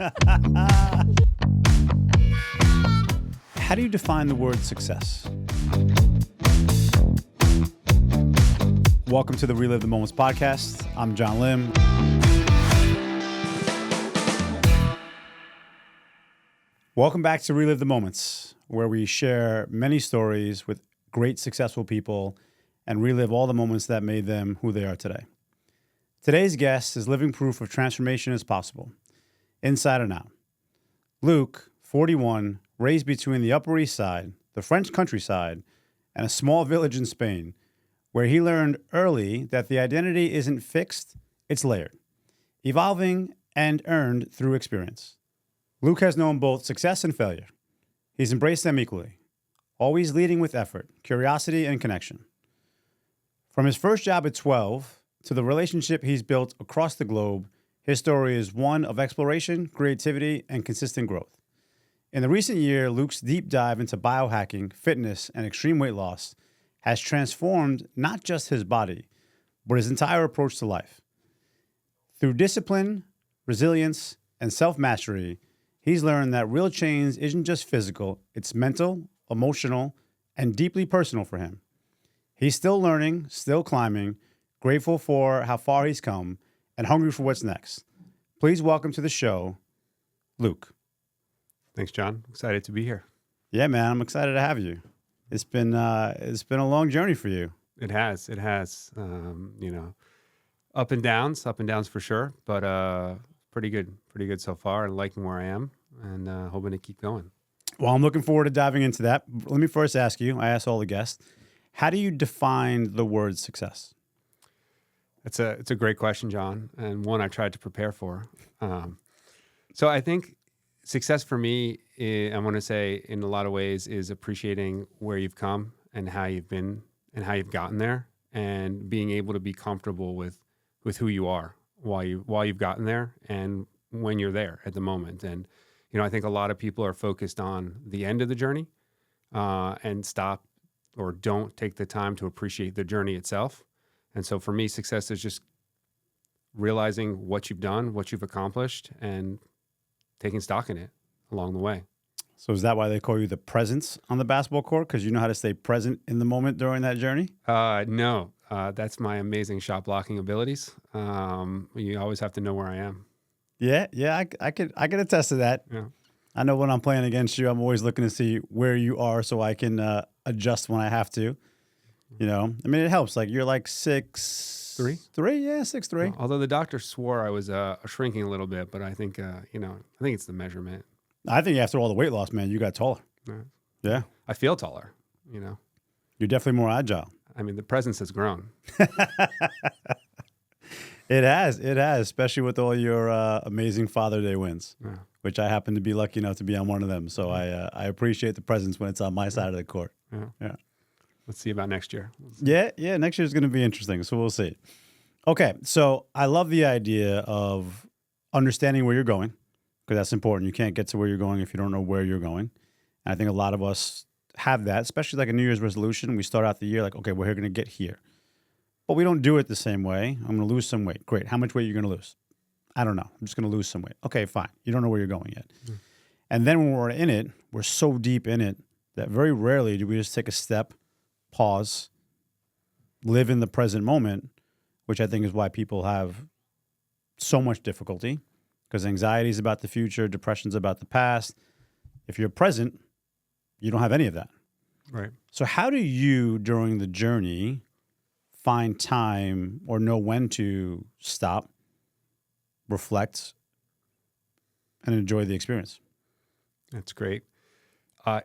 How do you define the word success? Welcome to the Relive the Moments podcast. I'm John Lim. Welcome back to Relive the Moments, where we share many stories with great successful people and relive all the moments that made them who they are today. Today's guest is living proof of transformation is possible, inside and out. LuC, 41, raised between the Upper East Side, the French countryside, and a small village in Spain, where he learned early that the identity isn't fixed, it's layered, evolving and earned through experience. LuC has known both success and failure. He's embraced them equally, always leading with effort, curiosity, and connection. From his first job at 12 to the relationship he's built across the globe, his story is one of exploration, creativity, and consistent growth. In the recent year, LuC's deep dive into biohacking, fitness, and extreme weight loss has transformed not just his body, but his entire approach to life. Through discipline, resilience, and self-mastery, he's learned that real change isn't just physical, it's mental, emotional, and deeply personal for him. He's still learning, still climbing, grateful for how far he's come, and hungry for what's next. Please welcome to the show, LuC. Thanks, John. Excited to be here. Yeah, man, I'm excited to have you. It's been a long journey for you. It has. Up and downs for sure, but pretty good so far, and liking where I am, and hoping to keep going. Well, I'm looking forward to diving into that. Let me first ask you, I ask all the guests, how do you define the word success? It's a great question, John, and one I tried to prepare for. So I think success for me, I want to say in a lot of ways, is appreciating where you've come and how you've been and how you've gotten there, and being able to be comfortable with who you are while you've gotten there and when you're there at the moment. And I think a lot of people are focused on the end of the journey and stop or don't take the time to appreciate the journey itself. And so for me, success is just realizing what you've done, what you've accomplished, and taking stock in it along the way. So is that why they call you the presence on the basketball court? Because you know how to stay present in the moment during that journey? No. That's my amazing shot blocking abilities. You always have to know where I am. Yeah, I can attest to that. Yeah. I know when I'm playing against you, I'm always looking to see where you are so I can adjust when I have to. It helps. Like you're like 6'3". 6'3". Although the doctor swore I was shrinking a little bit, but I think I think it's the measurement. I think after all the weight loss, man, you got taller. Yeah. I feel taller. You're definitely more agile. I mean, the presence has grown. It has, especially with all your amazing Father Day wins, which I happen to be lucky enough to be on one of them. So I appreciate the presence when it's on my side of the court. Yeah. Let's see about next year. Yeah, next year is going to be interesting, so we'll see. Okay, so I love the idea of understanding where you're going, because that's important. You can't get to where you're going if you don't know where you're going. And I think a lot of us have that, especially like a New Year's resolution. We start out the year like, okay, we're going to get here. But we don't do it the same way. I'm going to lose some weight. Great. How much weight are you going to lose? I don't know. I'm just going to lose some weight. Okay, fine. You don't know where you're going yet. Mm-hmm. And then when we're in it, we're so deep in it that very rarely do we just take a step, pause, live in the present moment, which I think is why people have so much difficulty, because anxiety is about the future, depression is about the past. If you're present, you don't have any of that. Right. So how do you, during the journey, find time or know when to stop, reflect, and enjoy the experience? That's great.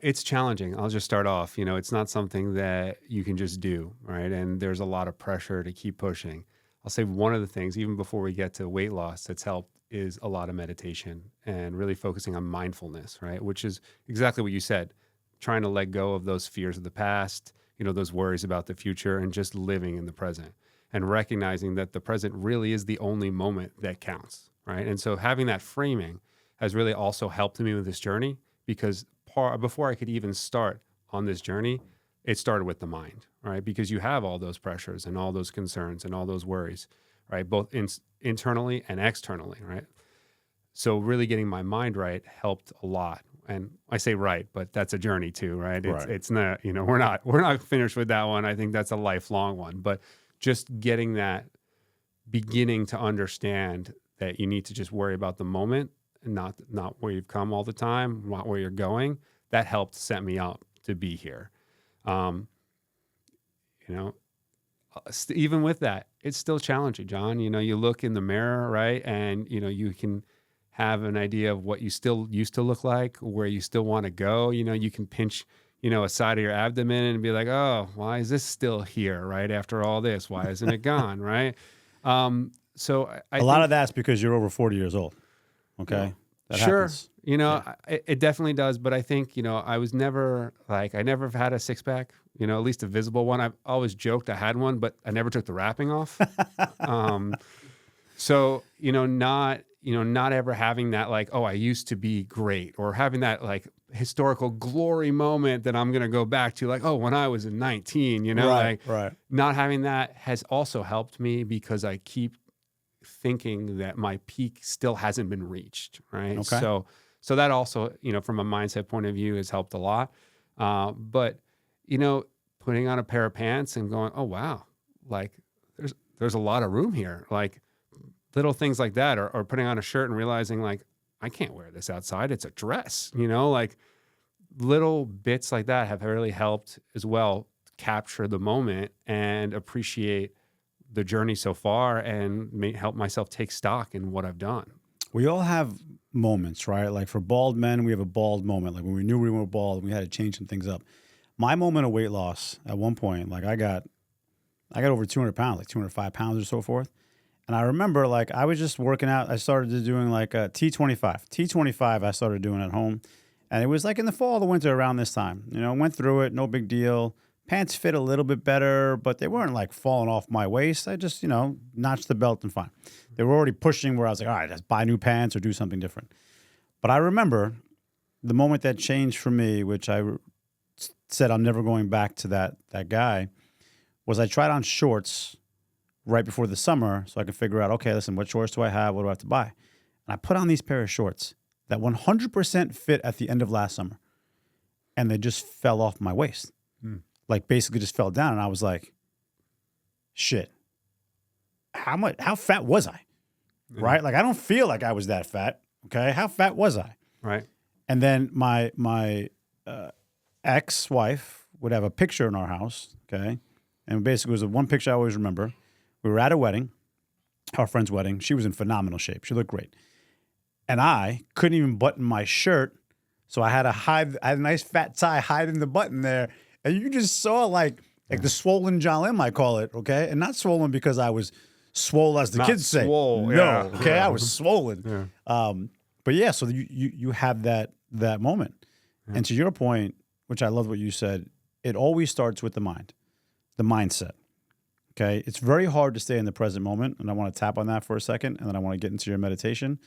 It's challenging. I'll just start off. It's not something that you can just do, right? And there's a lot of pressure to keep pushing. I'll say one of the things, even before we get to weight loss, that's helped is a lot of meditation and really focusing on mindfulness, right? Which is exactly what you said, trying to let go of those fears of the past, those worries about the future, and just living in the present and recognizing that the present really is the only moment that counts, right? And so having that framing has really also helped me with this journey, because before I could even start on this journey, it started with the mind, right? Because you have all those pressures and all those concerns and all those worries, right? Both internally and externally, right? So really getting my mind right helped a lot. And I say right, but that's a journey too, right? Right. It's not, we're not finished with that one. I think that's a lifelong one. But just getting that, beginning to understand that you need to just worry about the moment and not where you've come all the time, not where you're going. That helped set me up to be here. Um, you know, Even with that, it's still challenging, John. You look in the mirror, right? And, you can have an idea of what you still used to look like, where you still want to go. You can pinch, a side of your abdomen and be like, oh, why is this still here, right? After all this, why isn't it gone, right? So I A lot think, of that's because you're over 40 years old. Okay. That sure, happens. it definitely does. But I think, I was never like, I never had a six pack, at least a visible one. I've always joked I had one, but I never took the wrapping off. So, not ever having that like, oh, I used to be great, or having that like historical glory moment that I'm going to go back to, like, oh, when I was in 19, Right. Right. not having that has also helped me because I keep thinking that my peak still hasn't been reached. Right. Okay. So that also, from a mindset point of view has helped a lot. But, putting on a pair of pants and going, oh, wow, like there's a lot of room here. Like, little things like that, or putting on a shirt and realizing like, I can't wear this outside. It's a dress, like little bits like that have really helped as well capture the moment and appreciate the journey so far and help myself take stock in what I've done. We all have moments, right? Like for bald men, we have a bald moment. Like when we knew we were bald, we had to change some things up. My moment of weight loss at one point, like I got over 200 pounds, like 205 pounds or so forth. And I remember like I was just working out. I started doing like a T25. T25 I started doing at home. And it was like in the fall, the winter around this time. Went through it, no big deal. Pants fit a little bit better, but they weren't like falling off my waist. I just, notched the belt and fine. They were already pushing where I was like, all right, let's buy new pants or do something different. But I remember the moment that changed for me, which I said I'm never going back to that guy, was I tried on shorts right before the summer so I could figure out, okay, listen, what shorts do I have? What do I have to buy? And I put on these pair of shorts that 100% fit at the end of last summer. And they just fell off my waist. Like basically just fell down. And I was like, shit, how fat was I? Right? Like I don't feel like I was that fat. Okay. How fat was I? Right. And then my ex-wife would have a picture in our house. Okay. And basically it was the one picture I always remember. We were at a wedding, our friend's wedding. She was in phenomenal shape. She looked great. And I couldn't even button my shirt. So I had a nice fat tie hiding the button there. And you just saw like the swollen jawline, I call it, okay? And not swollen because I was swole, as the kids say. Swole, no, okay? Yeah. I was swollen. Yeah. But yeah, so you have that moment. Yeah. And to your point, which I love what you said, it always starts with the mind, the mindset. Okay, it's very hard to stay in the present moment, and I want to tap on that for a second, and then I want to get into your meditation.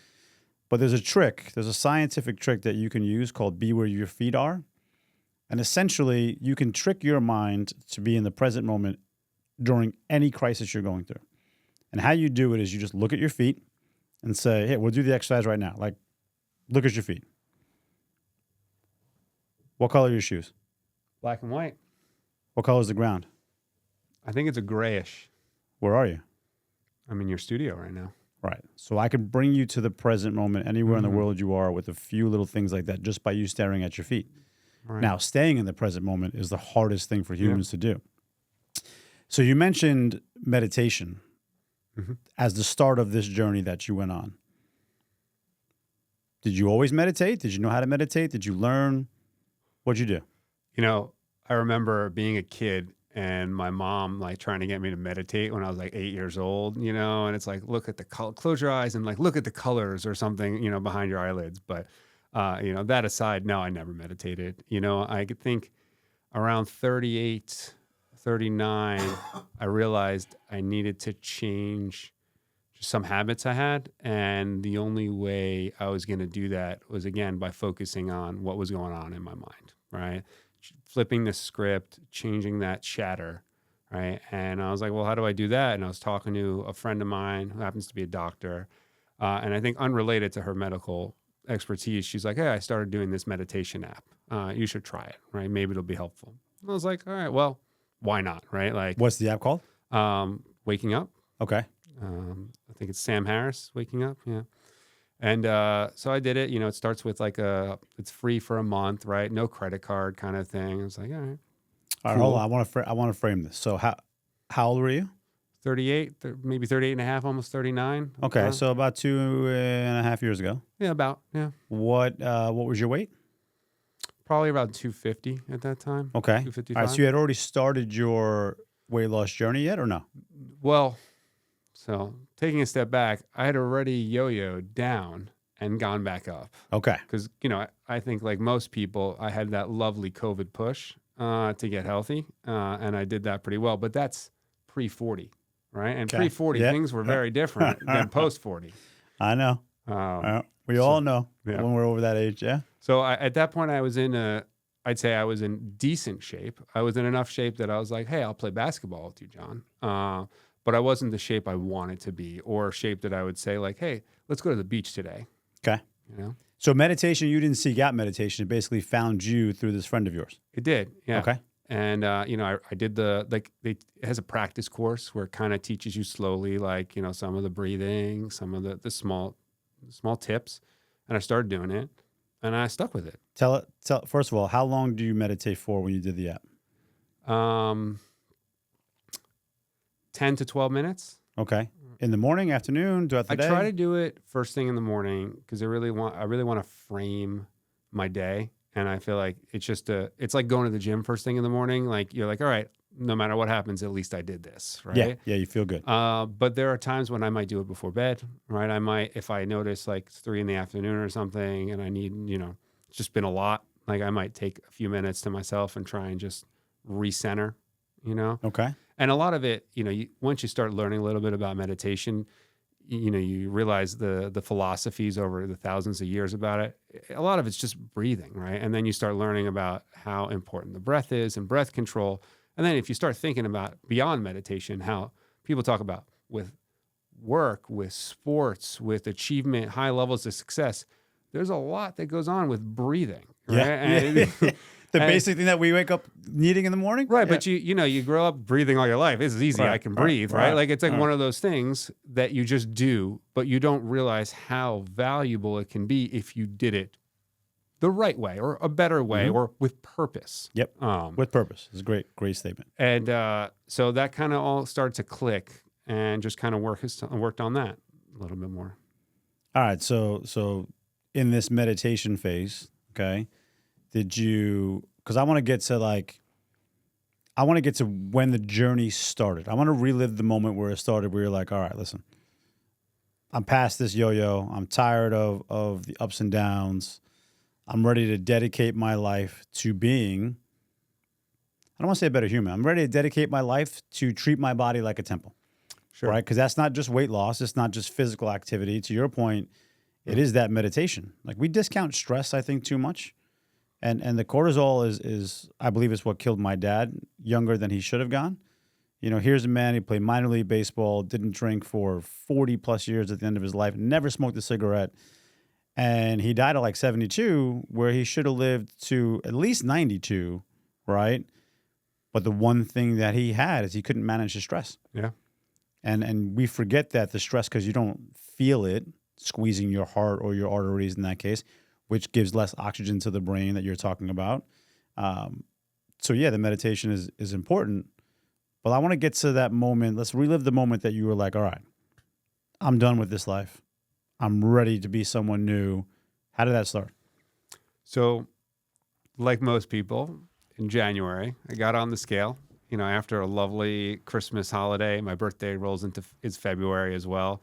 But there's a scientific trick that you can use called be where your feet are. And essentially, you can trick your mind to be in the present moment during any crisis you're going through. And how you do it is you just look at your feet and say, hey, we'll do the exercise right now. Like, look at your feet. What color are your shoes? Black and white. What color is the ground? I think it's a grayish. Where are you? I'm in your studio right now. Right. So I can bring you to the present moment anywhere in the world you are with a few little things like that just by you staring at your feet. Right. Now, staying in the present moment is the hardest thing for humans to do. So you mentioned meditation as the start of this journey that you went on. Did you always meditate? Did you know how to meditate? Did you learn? What'd you do? I remember being a kid and my mom like trying to get me to meditate when I was like 8 years old, and it's like, look at the color, close your eyes and like, look at the colors or something, behind your eyelids. But, that aside, no, I never meditated. I could think around 38, 39, I realized I needed to change just some habits I had. And the only way I was going to do that was, again, by focusing on what was going on in my mind, right? Flipping the script, changing that chatter, right? And I was like, well, how do I do that? And I was talking to a friend of mine who happens to be a doctor. And I think unrelated to her medical expertise, she's like, hey, I started doing this meditation app. You should try it, right? Maybe it'll be helpful. I was like, all right, well, why not, right? Like, What's the app called? Waking Up. Okay. I think it's Sam Harris, Waking Up. Yeah. And so I did it. It starts with like it's free for a month, right? No credit card kind of thing. I was like, all right. All right, hold on. I want to frame this. So how old were you? 38, maybe 38 and a half, almost 39. Okay, so about 2.5 years ago. Yeah, about, yeah. What was your weight? Probably around 250 at that time. Okay. 255. All right, so you had already started your weight loss journey yet or no? Well, so taking a step back, I had already yo-yoed down and gone back up. Okay. Because, I think like most people, I had that lovely COVID push to get healthy, and I did that pretty well. But that's pre-40, right? And pre-40, things were very different than post-40. I know. We all know when we're over that age, yeah? So at that point, I was I'd say I was in decent shape. I was in enough shape that I was like, hey, I'll play basketball with you, John. But I wasn't the shape I wanted to be, or shape that I would say like, hey, let's go to the beach today. Okay. So meditation, you didn't seek out meditation. It basically found you through this friend of yours. It did, yeah. Okay. And, I did it has a practice course where it kind of teaches you slowly, like, some of the breathing, some of the small tips. And I started doing it and I stuck with it. Tell first of all, how long do you meditate for when you did the app? 10 to 12 minutes. Okay. In the morning, afternoon, throughout the day? I try to do it first thing in the morning because I really want to frame my day. And I feel like it's like going to the gym first thing in the morning. Like you're like, all right, no matter what happens, at least I did this, right? Yeah, you feel good. But there are times when I might do it before bed, right? I might, if I notice like it's 3 PM or something and I need, it's just been a lot. Like I might take a few minutes to myself and try and just recenter, Okay. And a lot of it, once you start learning a little bit about meditation, you realize the philosophies over the thousands of years about it. A lot of it's just breathing, right? And then you start learning about how important the breath is and breath control. And then if you start thinking about beyond meditation, how people talk about with work, with sports, with achievement, high levels of success, there's a lot that goes on with breathing, right? Yeah. The basic thing that we wake up needing in the morning? Right, but you grow up breathing all your life. It's easy, I can breathe, right? Like it's like one of those things that you just do, but you don't realize how valuable it can be if you did it the right way or a better way or with purpose. Yep, with purpose. It's a great statement. And so that kind of all started to click and just kind of worked on that a little bit more. All right, so in this meditation phase, okay, did you, because I want to get to when the journey started. I want to relive the moment where it started, where you're like, all right, listen, I'm past this yo-yo. I'm tired of the ups and downs. I'm ready to dedicate my life to being, I don't want to say a better human. I'm ready to dedicate my life to treat my body like a temple. Sure. Right? Because that's not just weight loss. It's not just physical activity. To your point, it is that meditation. Like we discount stress, I think, too much. And the cortisol is I believe is what killed my dad younger than he should have gone. Here's a man, he played minor league baseball, didn't drink for 40 plus years at the end of his life, never smoked a cigarette. And he died at like 72, where he should have lived to at least 92, right? But the one thing that he had is he couldn't manage his stress. Yeah. And we forget that the stress, because you don't feel it squeezing your heart or your arteries in that case, which gives less oxygen to the brain that you're talking about. So yeah, the meditation is important. But I want to get to that moment. Let's relive the moment that you were like, all right, I'm done with this life. I'm ready to be someone new. How did that start? So like most people, in January, I got on the scale. After a lovely Christmas holiday, my birthday rolls into is February as well.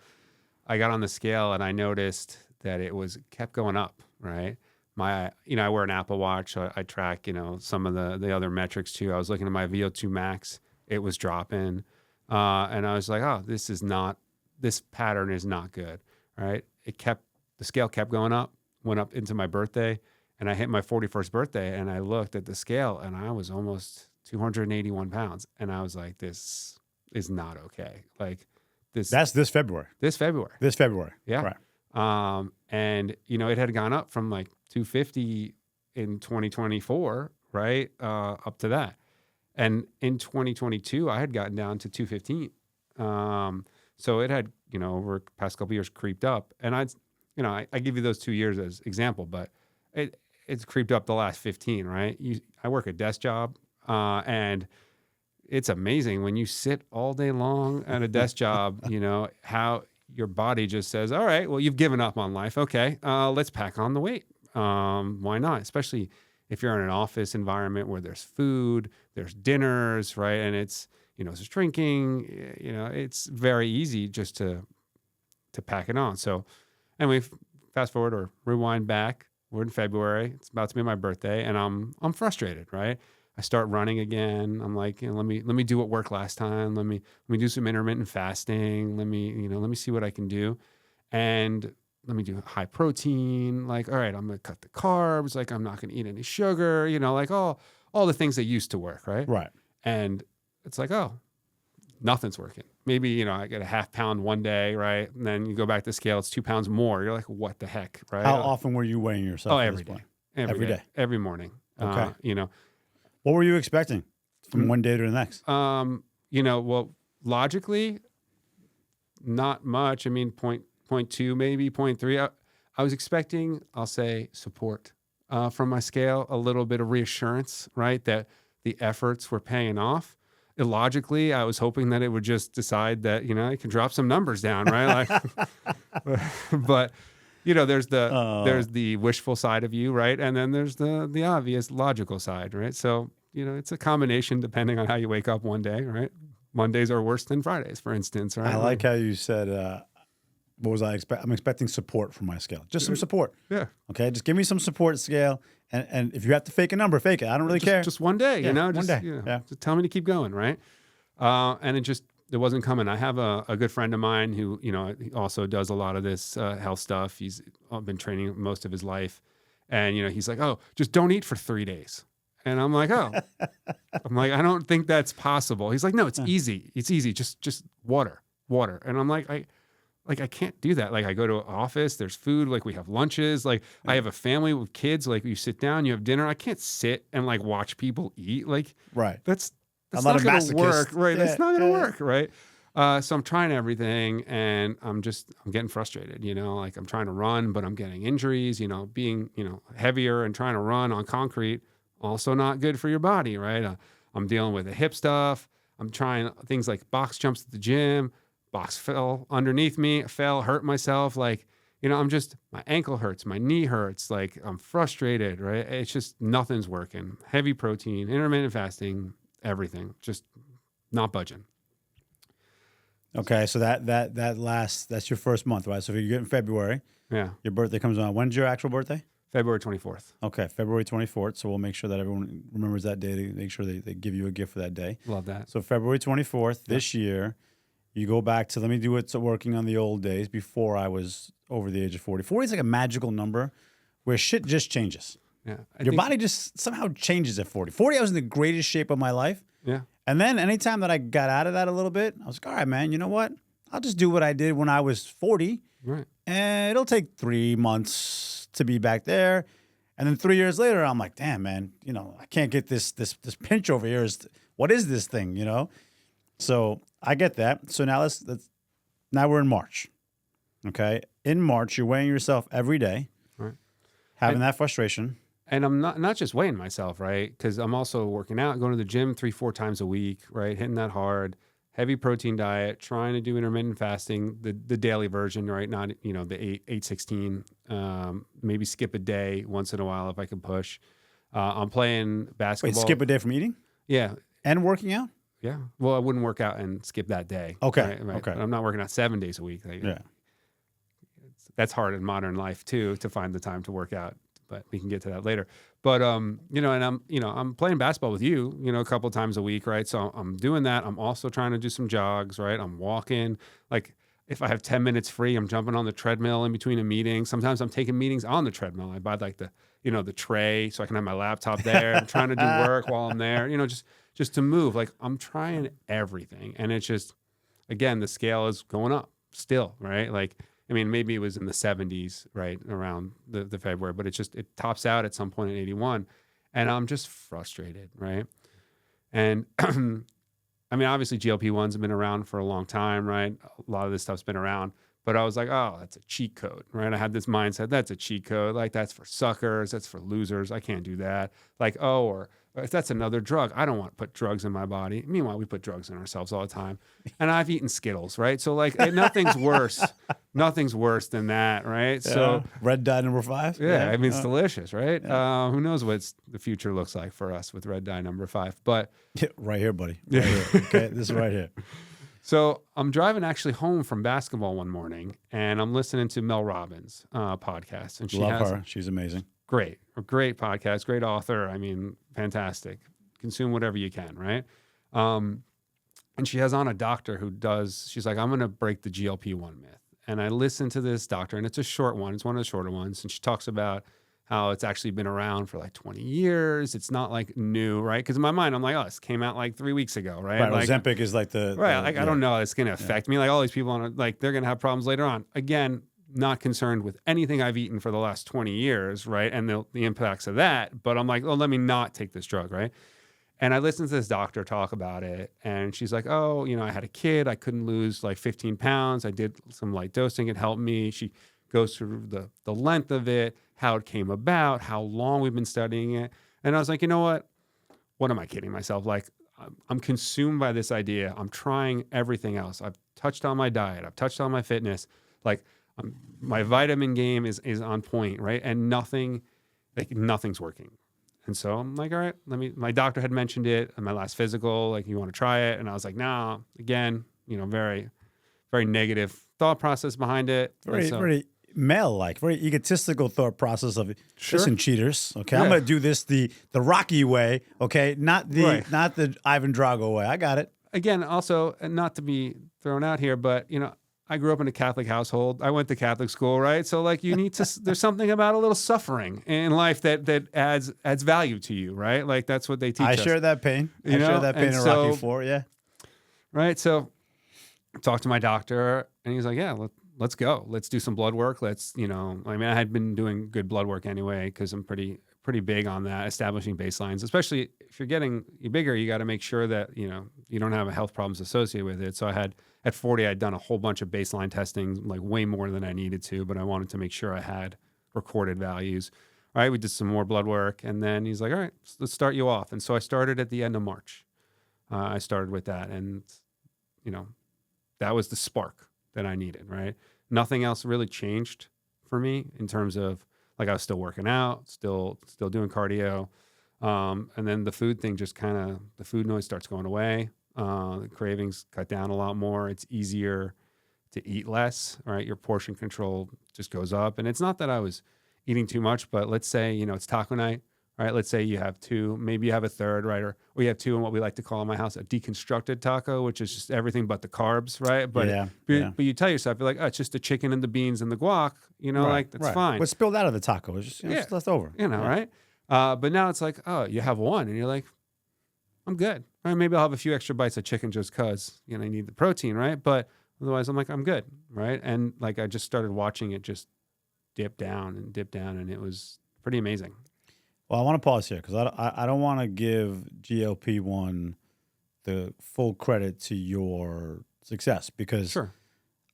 I got on the scale and I noticed that it kept going up, right? I wear an Apple Watch, so I track, some of the other metrics too. I was looking at my VO2 max, it was dropping. And I was like, oh, this pattern is not good, right? The scale kept going up, went up into my birthday, and I hit my 41st birthday and I looked at the scale and I was almost 281 pounds. And I was like, this is not okay. Like that's this February. This February. This February. Yeah. Right. And, it had gone up from like 250 in 2024, right? Up to that. And in 2022, I had gotten down to 215. So it had, over the past couple of years creeped up. And I give you those 2 years as example, but it's creeped up the last 15, right? I work a desk job, and it's amazing when you sit all day long at a desk job, how your body just says, all right, well, you've given up on life. Okay, let's pack on the weight. Why not? Especially if you're in an office environment where there's food, there's dinners, right? And it's, there's drinking, it's very easy just to pack it on. So anyway, fast forward or rewind back. We're in February. It's about to be my birthday, and I'm frustrated, right? I start running again. I'm like, let me do what worked last time. Let me do some intermittent fasting. Let me see what I can do, and let me do high protein. Like, all right, I'm gonna cut the carbs. Like, I'm not gonna eat any sugar. Like all the things that used to work, right? Right. And it's like, oh, nothing's working. Maybe, I get a half pound one day, right? And then you go back to scale, it's 2 pounds more. You're like, what the heck, right? How often were you weighing yourself? Oh, every day. Every day. Every morning. Okay. What were you expecting from one day to the next? Well, logically, not much. I mean, point two, maybe 0.3. I was expecting, I'll say, support from my scale, a little bit of reassurance, right? That the efforts were paying off. Illogically, I was hoping that it would just decide that, I can drop some numbers down, right? Like, but, there's the wishful side of you, right? And then there's the obvious logical side, right? So, it's a combination depending on how you wake up one day, right? Mondays are worse than Fridays, for instance, right? I like how you said, what was I expect? I'm expecting support from my scale. Just some support. Yeah. Okay. Just give me some support scale. And if you have to fake a number, fake it. I don't really care. Just one day, one just, day. Just tell me to keep going, right? And it wasn't coming. I have a good friend of mine who, he also does a lot of this health stuff. He's been training most of his life. And, he's like, oh, just don't eat for 3 days. And I'm like, oh, I don't think that's possible. He's like, no, it's easy. It's easy. Just water. And I'm like, I can't do that. Like, I go to an office, there's food, like we have lunches, like I have a family with kids, like you sit down, you have dinner. I can't sit and like watch people eat. Like, right. That's not going to work. Right. Yeah, that's not going to work. Right. So I'm trying everything and I'm getting frustrated, like I'm trying to run, but I'm getting injuries, being, heavier and trying to run on concrete, also not good for your body. Right. I'm dealing with the hip stuff. I'm trying things like box jumps at the gym. Box fell underneath me, hurt myself. Like, my ankle hurts, my knee hurts. Like, I'm frustrated, right? It's just nothing's working. Heavy protein, intermittent fasting, everything, just not budging. Okay. So that's your first month, right? So if you get in February, yeah, your birthday comes on. When's your actual birthday? February 24th. Okay. February 24th. So we'll make sure that everyone remembers that day to make sure they give you a gift for that day. Love that. So February 24th this year, you go back to, let me do what's working on the old days before I was over the age of 40. 40 is like a magical number where shit just changes. Yeah. Your body just somehow changes at 40. 40, I was in the greatest shape of my life. Yeah. And then anytime that I got out of that a little bit, I was like, all right, man, you know what? I'll just do what I did when I was 40. Right. And it'll take 3 months to be back there. And then 3 years later, I'm like, damn, man, I can't get this pinch over here. What is this thing, So I get that. So now now we're in March. Okay. In March, you're weighing yourself every day, right? Having that frustration. And I'm not just weighing myself, right? Because I'm also working out, going to the gym 3-4 times a week, right? Hitting that hard, heavy protein diet, trying to do intermittent fasting, the daily version, right? Not, the 8-16, maybe skip a day once in a while if I can push. I'm playing basketball. Wait, skip a day from eating? Yeah. And working out? Yeah. Well, I wouldn't work out and skip that day. Okay. Right? Okay. But I'm not working out 7 days a week. Yeah. That's hard in modern life too, to find the time to work out, but we can get to that later. But, and I'm playing basketball with you, a couple times a week. Right. So I'm doing that. I'm also trying to do some jogs, right? I'm walking. Like if I have 10 minutes free, I'm jumping on the treadmill in between a meeting. Sometimes I'm taking meetings on the treadmill. I buy like the tray so I can have my laptop there. I'm trying to do work while I'm there, just to move. Like I'm trying everything. And it's just, again, the scale is going up still, right? Like I mean, maybe it was in the 70s, right around the February, but it tops out at some point in 81, and I'm just frustrated, right? And I mean, obviously GLP-1s have been around for a long time, right? A lot of this stuff's been around, but I was like, oh, that's a cheat code, right? I had this mindset, that's a cheat code. Like, that's for suckers, that's for losers. I can't do that. Like, oh, or if that's another drug, I don't want to put drugs in my body. Meanwhile, we put drugs in ourselves all the time. And I've eaten Skittles, right? So like, nothing's worse. Nothing's worse than that, right? Yeah. So red dye number 5. yeah, I mean, it's delicious, right? Yeah. Who knows what the future looks like for us with red dye number 5, but yeah, right here, buddy. Right here. Okay, this is right here. So I'm driving actually home from basketball one morning, and I'm listening to Mel Robbins' podcast, and she Love her. She's amazing. Great podcast, great author. I mean, fantastic. Consume whatever you can, right? And she has on a doctor who she's like, I'm going to break the GLP-1 myth. And I listened to this doctor, and it's a short one. It's one of the shorter ones. And she talks about how it's actually been around for like 20 years. It's not like new, right? Because in my mind, I'm like, oh, this came out like 3 weeks ago, right? Right, like, Ozempic is like I don't know how it's going to affect me. Like all these people, they're going to have problems later on. Again, not concerned with anything I've eaten for the last 20 years, right? And the impacts of that. But I'm like, oh, let me not take this drug, right? And I listened to this doctor talk about it, and she's like, oh, I had a kid. I couldn't lose like 15 pounds. I did some light dosing. It helped me. She goes through the length of it, how it came about, how long we've been studying it. And I was like, you know what? What am I kidding myself? Like, I'm consumed by this idea. I'm trying everything else. I've touched on my diet. I've touched on my fitness. Like, my vitamin game is on point, right? And nothing's working. And so I'm like, all right, my doctor had mentioned it in my last physical, like, you want to try it? And I was like, nah, again, very, very negative thought process behind it. Very male-like, very egotistical thought process of, sure. Listen, cheaters, okay, I'm going to do this the Rocky way, okay, not the Ivan Drago way. I got it. Again, also, not to be thrown out here, but, I grew up in a Catholic household. I went to Catholic school, right? So like you need to, there's something about a little suffering in life that adds value to you, right? Like that's what they teach us. I share that pain. I share that pain in Rocky 4, yeah. Right, so I talked to my doctor, and he's like, yeah, let's go. Let's do some blood work. I had been doing good blood work anyway because I'm pretty big on that, establishing baselines, especially if you're getting bigger, you got to make sure that, you don't have health problems associated with it. So at 40, I'd done a whole bunch of baseline testing, like way more than I needed to, but I wanted to make sure I had recorded values. All right, we did some more blood work, and then he's like, all right, let's start you off. And so I started at the end of March. I started with that, and, that was the spark that I needed, right? Nothing else really changed for me in terms of, like, I was still working out, still doing cardio. And then the food thing just the food noise starts going away. The cravings cut down a lot more. It's easier to eat less, right? Your portion control just goes up. And it's not that I was eating too much, but let's say, it's taco night, right? Let's say you have 2, maybe you have a third, right? Or you have 2 in what we like to call in my house, a deconstructed taco, which is just everything but the carbs, right? But but you tell yourself, you're like, oh, it's just the chicken and the beans and the guac, like that's fine. What's spilled out of the taco? It's just it's left over. Right? But now it's like, oh, you have 1, and you're like, I'm good. Right? Maybe I'll have a few extra bites of chicken just because, I need the protein, right? But otherwise, I'm like, I'm good, right? And like, I just started watching it just dip down, and it was pretty amazing. Well, I want to pause here because I don't want to give GLP-1 the full credit to your success because sure.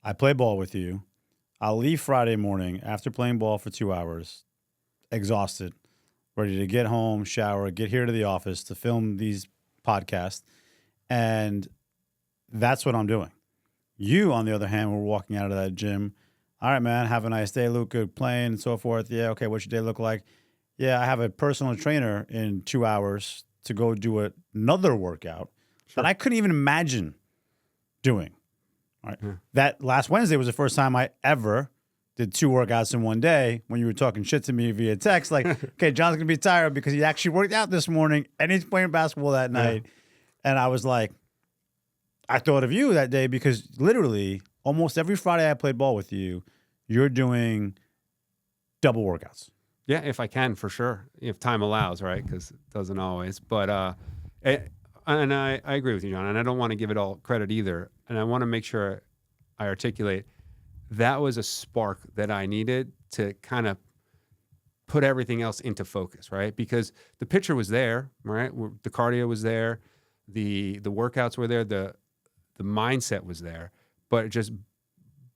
I play ball with you. I'll leave Friday morning after playing ball for 2 hours, exhausted, ready to get home, shower, get here to the office to film these podcasts, and that's what I'm doing. You, on the other hand, were walking out of that gym. All right, man, have a nice day, LuC, good playing and so forth. Yeah, okay, what's your day look like? Yeah, I have a personal trainer in 2 hours to go do another workout that I couldn't even imagine doing. All right. Yeah. That last Wednesday was the first time I ever did 2 workouts in one day when you were talking shit to me via text. Like, okay, John's going to be tired because he actually worked out this morning and he's playing basketball that night. Yeah. And I was like, I thought of you that day because literally almost every Friday I played ball with you, you're doing double workouts. Yeah, if I can, for sure. If time allows, right? Because it doesn't always. But, and I agree with you, John. And I don't want to give it all credit either. And I want to make sure I articulate that was a spark that I needed to kind of put everything else into focus, right? Because the picture was there, right? The cardio was there, the workouts were there, the mindset was there, but just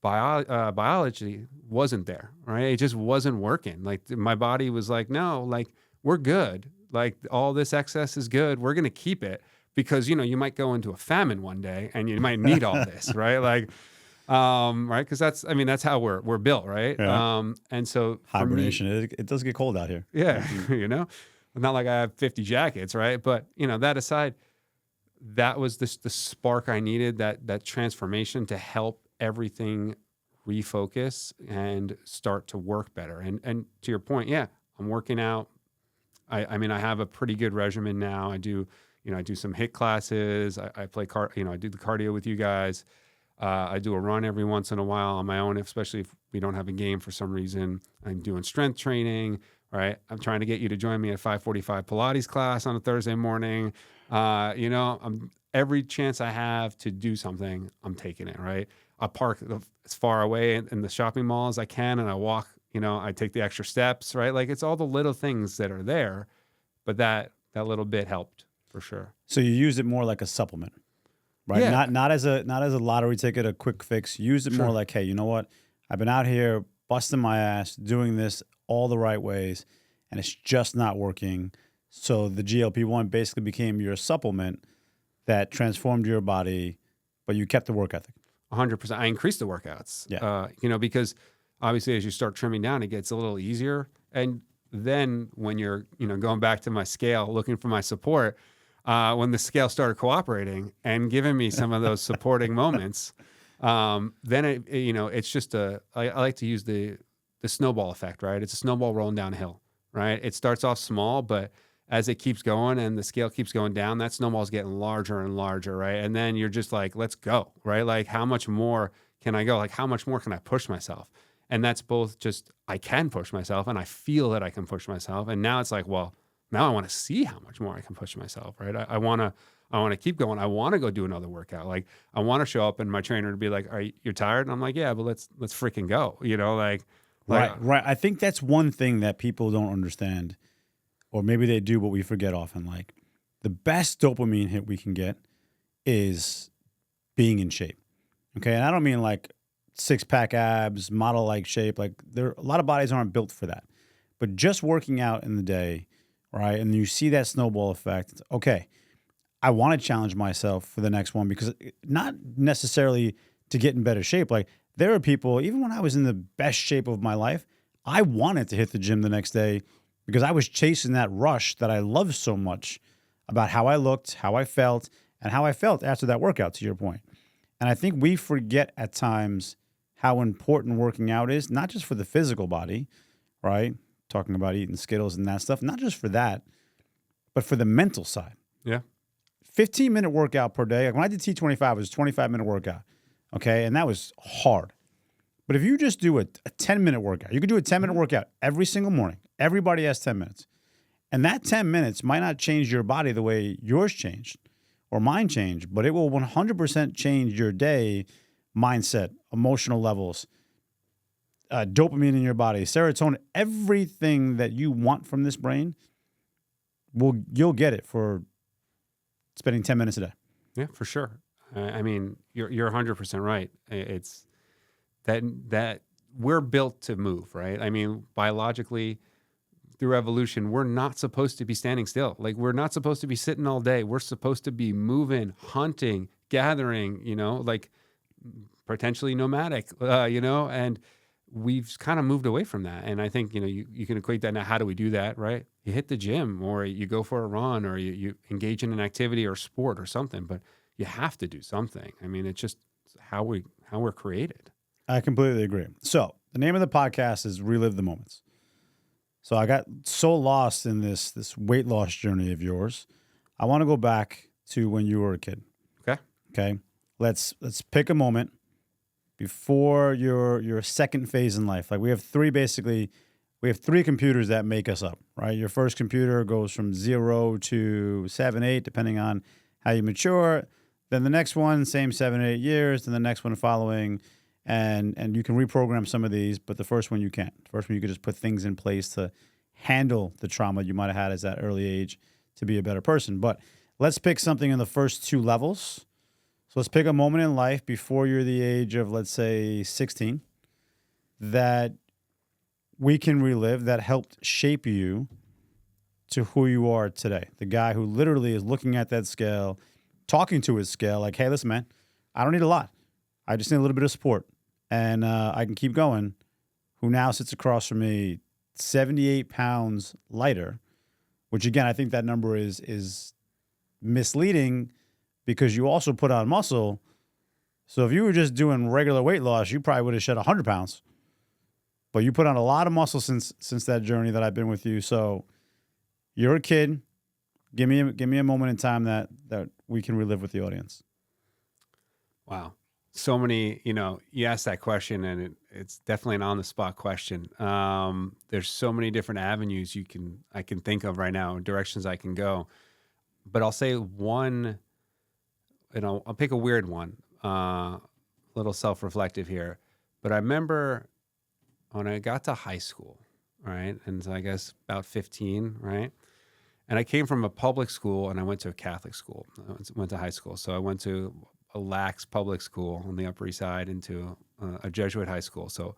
biology wasn't there, right? It just wasn't working. Like my body was like, no, like we're good. Like all this excess is good. We're gonna keep it because you might go into a famine one day and you might need all this, right? Like, right? Because that's how we're built, right? Yeah. And so for me, Hibernation, it does get cold out here. yeah, not like I have 50 jackets, right? But that aside, that was the spark I needed, that transformation to help everything refocus and start to work better. And to your point, yeah, I'm working out. I mean, I have a pretty good regimen now. I do some HIIT classes. I play I do the cardio with you guys. I do a run every once in a while on my own, especially if we don't have a game for some reason. I'm doing strength training, right? I'm trying to get you to join me at 5:45 Pilates class on a Thursday morning. I'm every chance I have to do something, I'm taking it, right? I park as far away in the shopping mall as I can, and I walk. I take the extra steps, right? Like it's all the little things that are there, but that little bit helped for sure. So you use it more like a supplement, right? Yeah. Not as a lottery ticket, a quick fix. Use it more like, hey, you know what? I've been out here busting my ass, doing this all the right ways, and it's just not working. So the GLP-1 basically became your supplement that transformed your body, but you kept the work ethic. 100%. I increased the workouts. Yeah. Because obviously as you start trimming down, it gets a little easier. And then when you're, going back to my scale, looking for my support, when the scale started cooperating and giving me some of those supporting moments, then it's just I like to use the snowball effect, right? It's a snowball rolling down a hill, right? It starts off small, but as it keeps going and the scale keeps going down, that snowball's getting larger and larger, right? And then you're just like, let's go, right? Like how much more can I go? Like how much more can I push myself? And that's both just, I can push myself and I feel that I can push myself. And now it's like, well, now I want to see how much more I can push myself, right? I want to keep going. I want to go do another workout. Like I want to show up and my trainer to be like, you're tired? And I'm like, yeah, but let's freaking go. Right. I think that's one thing that people don't understand, or maybe they do, but we forget often. Like the best dopamine hit we can get is being in shape. Okay. And I don't mean like 6-pack abs, model-like shape. Like a lot of bodies aren't built for that. But just working out in the day, right? And you see that snowball effect. It's, okay, I want to challenge myself for the next one because not necessarily to get in better shape. Like there are people, even when I was in the best shape of my life, I wanted to hit the gym the next day because I was chasing that rush that I love so much about how I looked, how I felt, and how I felt after that workout, to your point. And I think we forget at times how important working out is, not just for the physical body, right? Talking about eating Skittles and that stuff, not just for that, but for the mental side. Yeah. 15-minute workout per day. Like when I did T25, it was a 25-minute workout, okay? And that was hard. But if you just do a 10-minute workout, you could do a 10-minute workout every single morning. Everybody has 10 minutes. And that 10 minutes might not change your body the way yours changed or mine changed, but it will 100% change your day, mindset, emotional levels, dopamine in your body, serotonin, everything that you want from this brain, you'll get it for spending 10 minutes a day. Yeah, for sure. I mean, you're 100% right. It's that we're built to move, right? I mean, biologically, through evolution, we're not supposed to be standing still. Like we're not supposed to be sitting all day. We're supposed to be moving, hunting, gathering, like potentially nomadic, and we've kind of moved away from that. And I think, you can equate that now. How do we do that, right? You hit the gym or you go for a run or you engage in an activity or sport or something, but you have to do something. I mean, it's just how we're created. I completely agree. So the name of the podcast is Relive the Moments. So I got so lost in this weight loss journey of yours. I want to go back to when you were a kid. Okay. Let's pick a moment before your second phase in life. Like we have three computers that make us up, right? Your first computer goes from 0 to 7, 8, depending on how you mature. Then the next one, same 7, 8 years. Then the next one following. and you can reprogram some of these, but the first one you can't. The first one you could just put things in place to handle the trauma you might have had at that early age to be a better person. But let's pick something in the first two levels. So let's pick a moment in life before you're the age of, let's say, 16, that we can relive, that helped shape you to who you are today. The guy who literally is looking at that scale, talking to his scale, like, hey, listen, man, I don't need a lot. I just need a little bit of support, and I can keep going, who now sits across from me 78 pounds lighter, which, again, I think that number is misleading because you also put on muscle. So if you were just doing regular weight loss, you probably would have shed 100 pounds. But you put on a lot of muscle since that journey that I've been with you. So you're a kid. Give me a moment in time that we can relive with the audience. Wow. So many, you asked that question, and it's definitely an on-the-spot question. There's so many different avenues I can think of right now, directions I can go. But I'll say one, I'll pick a weird one, a little self-reflective here. But I remember when I got to high school, right? And so I guess about 15, right? And I came from a public school and I went to a Catholic school. I went to high school. So I went to a lax public school on the Upper East Side into a Jesuit high school. So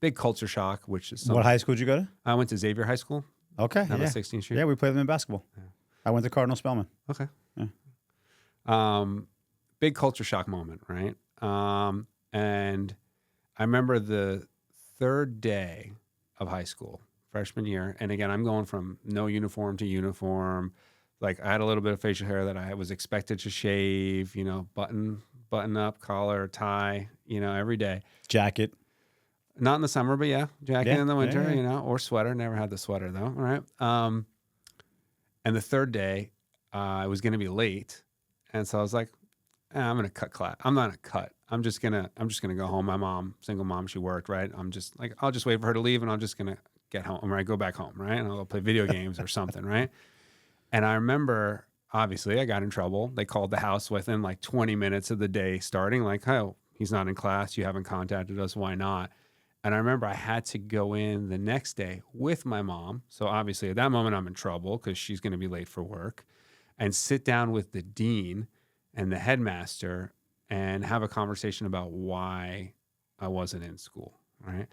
big culture shock, which is What high school did you go to? I went to Xavier High School. Okay. Down on 16th Street. Yeah, we played them in basketball. Yeah. I went to Cardinal Spellman. Okay. Yeah. Big culture shock moment, right? And I remember the third day of high school, freshman year. And again, I'm going from no uniform to uniform. Like I had a little bit of facial hair that I was expected to shave, button up, collar, tie, every day. Jacket. Not in the summer, but jacket in the winter, yeah. Or sweater. Never had the sweater though, right? And the third day, I was going to be late. And so I was like, I'm going to cut class. I'm not going to cut. I'm just going to go home. My mom, single mom, she worked, right? I'm just like, I'll just wait for her to leave and I'm just going to get home, right? Go back home, right? And I'll go play video games or something, right? And I remember, obviously, I got in trouble. They called the house within like 20 minutes of the day starting, like, oh, he's not in class. You haven't contacted us. Why not? And I remember I had to go in the next day with my mom. So obviously at that moment, I'm in trouble because she's going to be late for work, and sit down with the dean and the headmaster and have a conversation about why I wasn't in school, right?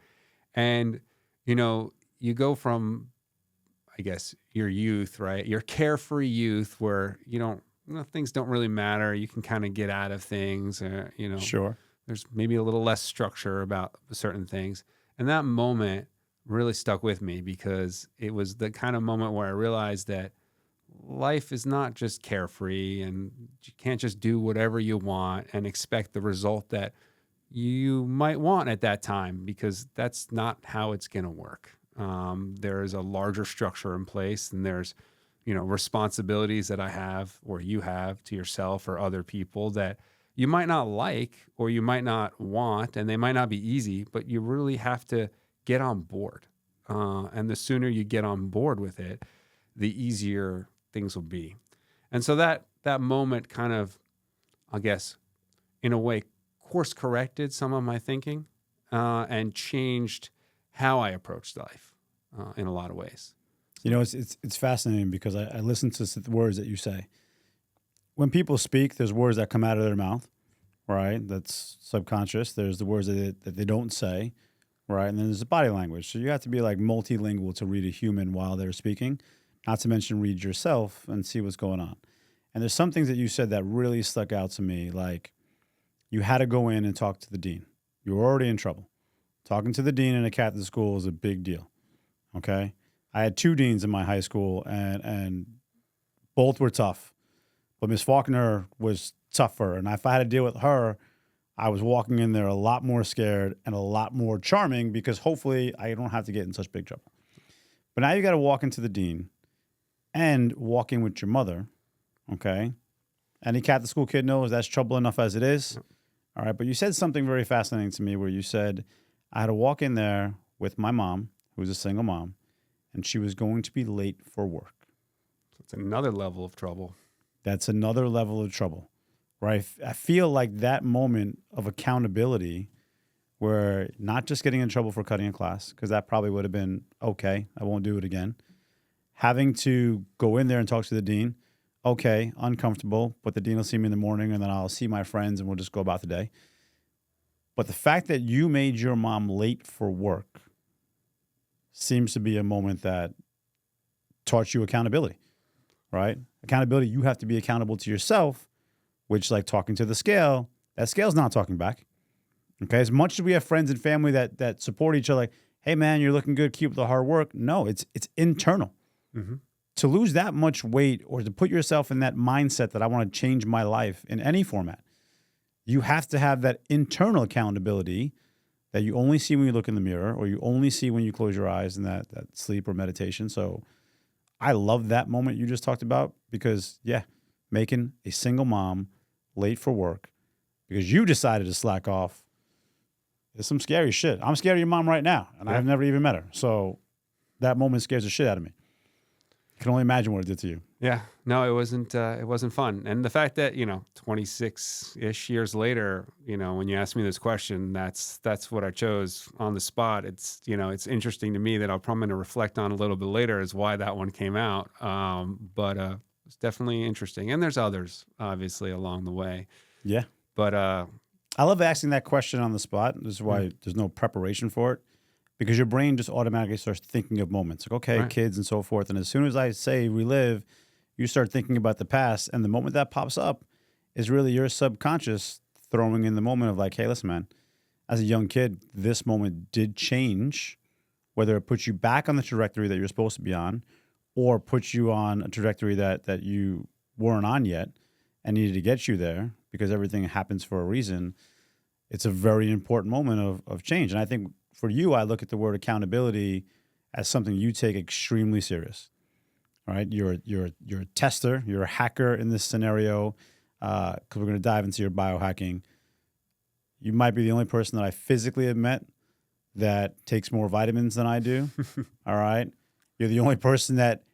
And, you go from, I guess, your youth, right? Your carefree youth where things don't really matter. You can kind of get out of things, Sure. There's maybe a little less structure about certain things. And that moment really stuck with me because it was the kind of moment where I realized that life is not just carefree and you can't just do whatever you want and expect the result that you might want at that time, because that's not how it's going to work. There is a larger structure in place, and there's, responsibilities that I have or you have to yourself or other people that you might not like or you might not want, and they might not be easy, but you really have to get on board. And the sooner you get on board with it, the easier things will be. And so that moment kind of, I guess, in a way, course corrected some of my thinking and changed how I approached life in a lot of ways. It's fascinating because I listen to the words that you say. When people speak, there's words that come out of their mouth, right? That's subconscious. There's the words that they don't say, right? And then there's the body language. So you have to be like multilingual to read a human while they're speaking, not to mention read yourself and see what's going on. And there's some things that you said that really stuck out to me, like you had to go in and talk to the dean. You were already in trouble. Talking to the dean in a Catholic school is a big deal, okay? I had two deans in my high school, and both were tough. But Miss Faulkner was tougher, and if I had to deal with her, I was walking in there a lot more scared and a lot more charming because hopefully I don't have to get in such big trouble. But now you got to walk into the dean and walk in with your mother, okay? Any Catholic school kid knows that's trouble enough as it is. All right, but you said something very fascinating to me where you said, I had to walk in there with my mom, who's a single mom, and she was going to be late for work. It's another level of trouble. That's another level of trouble, right? I feel like that moment of accountability where not just getting in trouble for cutting a class, because that probably would have been okay, I won't do it again. Having to go in there and talk to the dean, okay, uncomfortable, but the dean will see me in the morning and then I'll see my friends and we'll just go about the day. But the fact that you made your mom late for work seems to be a moment that taught you accountability, right? Accountability, you have to be accountable to yourself, which, like talking to the scale, that scale's not talking back. Okay, as much as we have friends and family that support each other, like, hey man, you're looking good, keep up the hard work. No, it's internal. Mm-hmm. To lose that much weight or to put yourself in that mindset that I want to change my life in any format, you have to have that internal accountability that you only see when you look in the mirror or you only see when you close your eyes in that sleep or meditation. So I love that moment you just talked about because, yeah, making a single mom late for work because you decided to slack off is some scary shit. I'm scared of your mom right now, and I've never even met her. So that moment scares the shit out of me. I can only imagine what it did to you. Yeah, no, it wasn't fun. And the fact that, 26-ish years later, when you ask me this question, that's what I chose on the spot. It's, it's interesting to me that I'm going to reflect on a little bit later is why that one came out. But it's definitely interesting. And there's others, obviously, along the way. Yeah. But I love asking that question on the spot. This is why there's no preparation for it. Because your brain just automatically starts thinking of moments. Like, okay, right. Kids and so forth. And as soon as I say relive, you start thinking about the past. And the moment that pops up is really your subconscious throwing in the moment of like, hey, listen, man, as a young kid, this moment did change, whether it puts you back on the trajectory that you're supposed to be on or puts you on a trajectory that you weren't on yet and needed to get you there because everything happens for a reason. It's a very important moment of change. And I think for you, I look at the word accountability as something you take extremely serious. All right, you're a tester, you're a hacker in this scenario. Because we're going to dive into your biohacking. You might be the only person that I physically have met that takes more vitamins than I do. All right, you're the only person that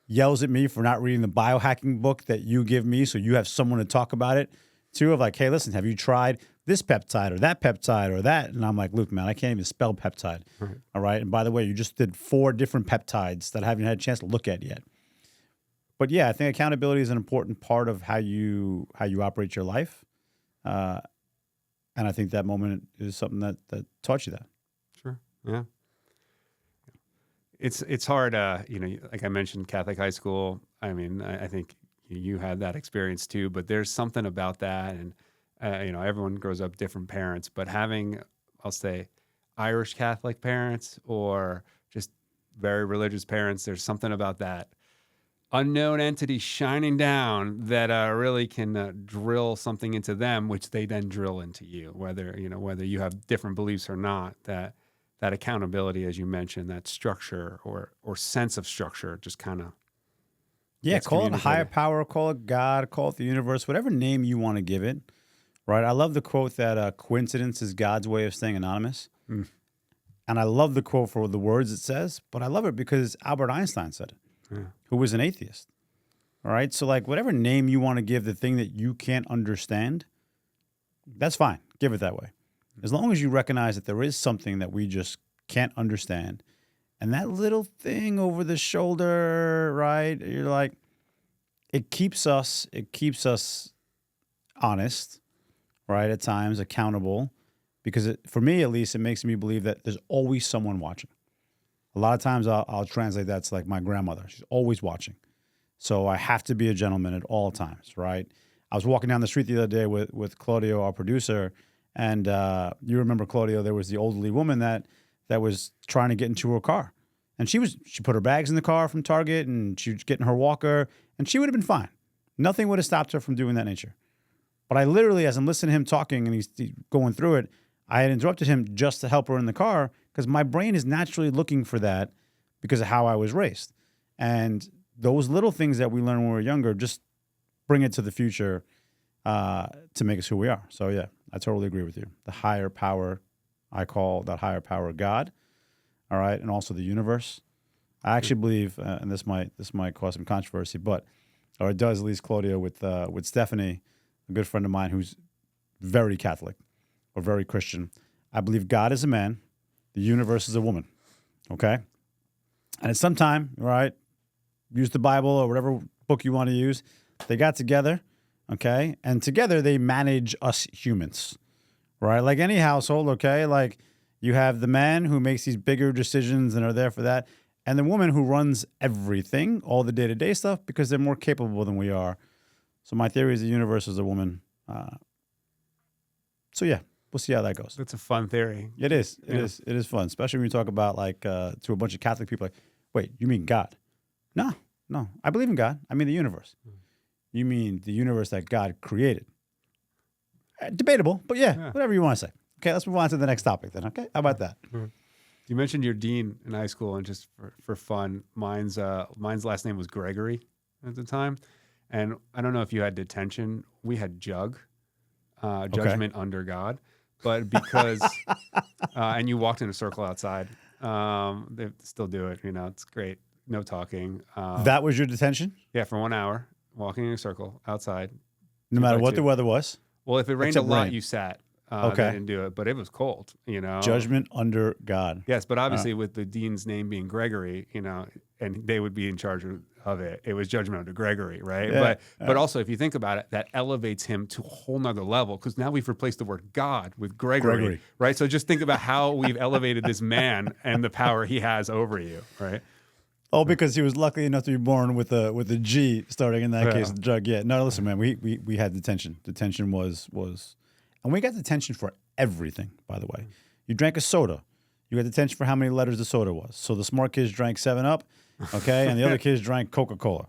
yells at me for not reading the biohacking book that you give me, so you have someone to talk about it to. Of like, hey, listen, have you tried this peptide or that peptide or that? And I'm like, Luke, man, I can't even spell peptide. Right. All right. And by the way, you just did 4 different peptides that I haven't had a chance to look at yet. But yeah, I think accountability is an important part of how you operate your life. And I think that moment is something that taught you that. Sure. Yeah. It's hard, like I mentioned, Catholic high school. I mean, I think you had that experience too, but there's something about that. And everyone grows up different parents, but having, I'll say, Irish Catholic parents or just very religious parents, there's something about that unknown entity shining down that really can drill something into them, which they then drill into you, whether you have different beliefs or not. That accountability, as you mentioned, that structure or sense of structure, just kind of. Yeah, call it a higher power, call it God, call it the universe, whatever name you want to give it. Right. I love the quote that coincidence is God's way of staying anonymous. Mm. And I love the quote for the words it says, but I love it because Albert Einstein said it, who was an atheist. All right. So like whatever name you want to give the thing that you can't understand, that's fine. Give it that way. As long as you recognize that there is something that we just can't understand. And that little thing over the shoulder, right? You're like, it keeps us honest. Right, at times accountable, because for me at least, it makes me believe that there's always someone watching. A lot of times I'll translate that to like my grandmother. She's always watching. So I have to be a gentleman at all times, right? I was walking down the street the other day with Claudio, our producer, and you remember Claudio, there was the elderly woman that was trying to get into her car. And she put her bags in the car from Target and she was getting her walker and she would have been fine. Nothing would have stopped her from doing that nature. But I literally, as I'm listening to him talking and he's going through it, I had interrupted him just to help her in the car because my brain is naturally looking for that because of how I was raised. And those little things that we learn when we're younger just bring it to the future to make us who we are. So yeah, I totally agree with you. The higher power, I call that higher power God. All right, and also the universe. I actually believe, and this might cause some controversy, or it does, at least Claudio with Stephanie, a good friend of mine who's very Catholic or very Christian. I believe God is a man. The universe is a woman. Okay? And at some time, right, use the Bible or whatever book you want to use. They got together, okay? And together they manage us humans, right? Like any household, okay? Like you have the man who makes these bigger decisions and are there for that, and the woman who runs everything, all the day-to-day stuff, because they're more capable than we are. So my theory is the universe is a woman. So yeah, we'll see how that goes. That's a fun theory. It is. It is fun, especially when you talk about like to a bunch of Catholic people. Like, wait, you mean God? No. I believe in God. I mean the universe. You mean the universe that God created? Debatable, but yeah, whatever you want to say. Okay, let's move on to the next topic then. Okay, how about that? You mentioned your dean in high school, and just for fun, mine's last name was Gregory at the time, and I don't know if you had detention. We had judgment under God, but because and you walked in a circle outside. They still do it. It's great. No talking. That was your detention? Yeah, for 1 hour, walking in a circle outside. No matter what the weather was? Well, if it rained a lot, rain. you sat. Okay. They didn't do it, but it was cold, Judgment under God. Yes, but obviously with the dean's name being Gregory, and they would be in charge of it. It was judgment under Gregory, right? Yeah. But also, if you think about it, that elevates him to a whole nother level, because now we've replaced the word God with Gregory, right? So just think about how we've elevated this man and the power he has over you, right? Oh, because he was lucky enough to be born with a G starting in that case. The drug. Yeah. No, listen, man. We had detention. Detention was, and we got detention for everything. By the way, you drank a soda, you got detention for how many letters the soda was. So the smart kids drank 7-Up, okay, and the other kids drank Coca-Cola.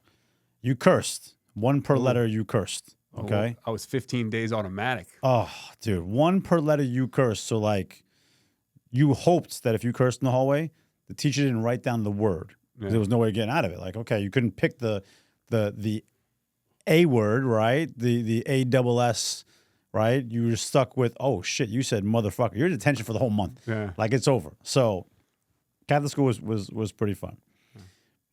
You cursed 1 per letter. You cursed. Okay. I was 15 days automatic. Oh, dude, 1 per letter you cursed. So like, you hoped that if you cursed in the hallway, the teacher didn't write down the word. Yeah. There was no way of getting out of it. Like, okay, you couldn't pick the A word, right? The ASS, right? You were stuck with, oh shit, you said motherfucker. You're in detention for the whole month. Yeah. Like it's over. So Catholic school was pretty fun. Yeah.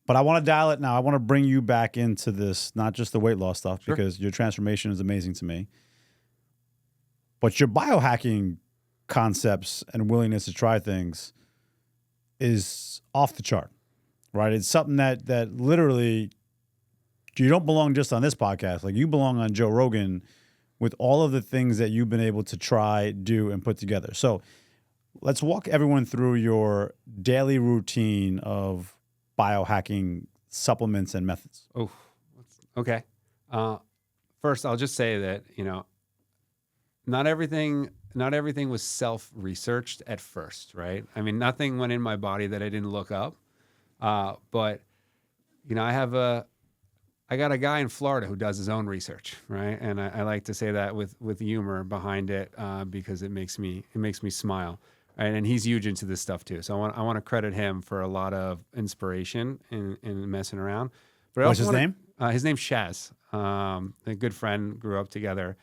But I want to dial it now. I want to bring you back into this, not just the weight loss stuff, because your transformation is amazing to me. But your biohacking concepts and willingness to try things is off the chart. Right, it's something that literally you don't belong just on this podcast. Like you belong on Joe Rogan with all of the things that you've been able to try, do, and put together. So let's walk everyone through your daily routine of biohacking supplements and methods. Oh, okay. First, I'll just say that not everything was self-researched at first, right? I mean, nothing went in my body that I didn't look up. But I got a guy in Florida who does his own research, right? And I like to say that with humor behind it, because it makes me smile, right? And he's huge into this stuff too. So I want to credit him for a lot of inspiration in messing around. But what's his name? His name's Shaz. A good friend, grew up together.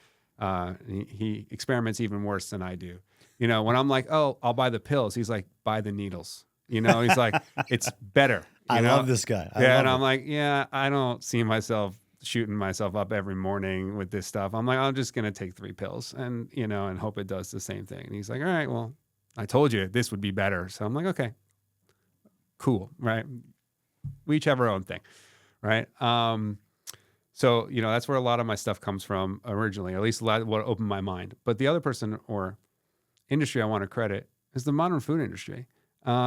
He experiments even worse than I do. When I'm like, oh, I'll buy the pills, he's like, buy the needles. He's like, it's better. I love this guy. I'm like, yeah, I don't see myself shooting myself up every morning with this stuff. I'm like, I'm just going to take 3 pills and, and hope it does the same thing. And he's like, all right, well, I told you this would be better. So I'm like, okay, cool. Right. We each have our own thing. Right. So, that's where a lot of my stuff comes from originally, at least a lot of what opened my mind. But the other person or industry I want to credit is the modern food industry.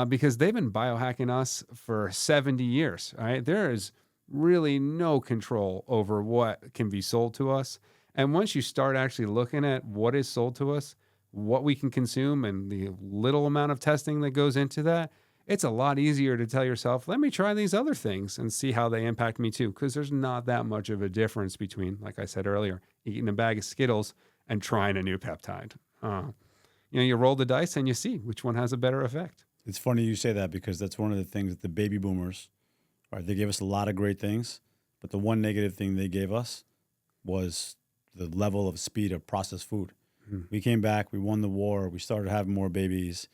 Because they've been biohacking us for 70 years, right? There is really no control over what can be sold to us. And once you start actually looking at what is sold to us, what we can consume, and the little amount of testing that goes into that, it's a lot easier to tell yourself, let me try these other things and see how they impact me too. Because there's not that much of a difference between, like I said earlier, eating a bag of Skittles and trying a new peptide. You roll the dice and you see which one has a better effect. It's funny you say that, because that's one of the things that the baby boomers, right? They gave us a lot of great things, but the one negative thing they gave us was the level of speed of processed food. Mm. We came back, we won the war, we started having more babies,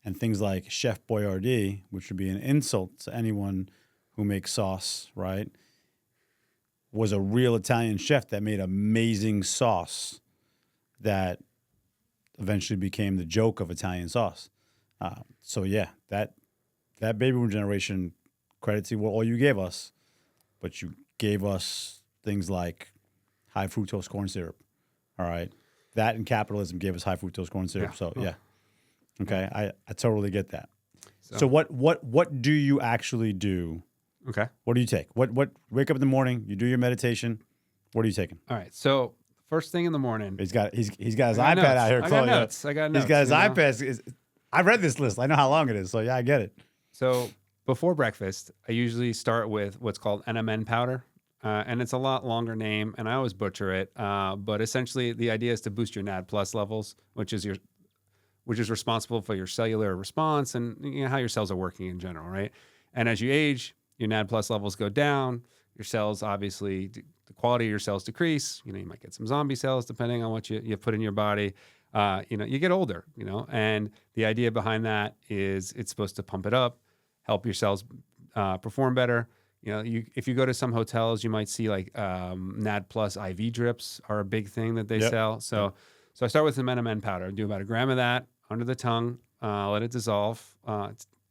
and things like Chef Boyardee, which would be an insult to anyone who makes sauce, right? Was a real Italian chef that made amazing sauce that eventually became the joke of Italian sauce. So yeah, that baby boom generation, credit to what all you gave us, but you gave us things like high fructose corn syrup. All right. That and capitalism gave us high fructose corn syrup. Yeah. So yeah. Okay. I totally get that. So, So what do you actually do? okay. What do you take? What wake up in the morning, you do your meditation. What are you taking? All right. So first thing in the morning. He's got his iPad I got out here. notes. Chloe. I got notes. He's got his you know? iPad. I read this list. I know how long it is. So yeah, I get it. So before breakfast, I usually start with what's called NMN powder. And it's a lot longer name, and I always butcher it. But essentially, the idea is to boost your NAD plus levels, which is responsible for your cellular response and how your cells are working in general, right? And as you age, your NAD plus levels go down. Your cells, obviously, the quality of your cells decrease. You might get some zombie cells depending on what you put in your body. You get older, and the idea behind that is it's supposed to pump it up, help your cells perform better. If you go to some hotels, you might see like NAD plus IV drips are a big thing that they sell. So I start with some NMN powder. Do about 1 gram of that under the tongue. Let it dissolve.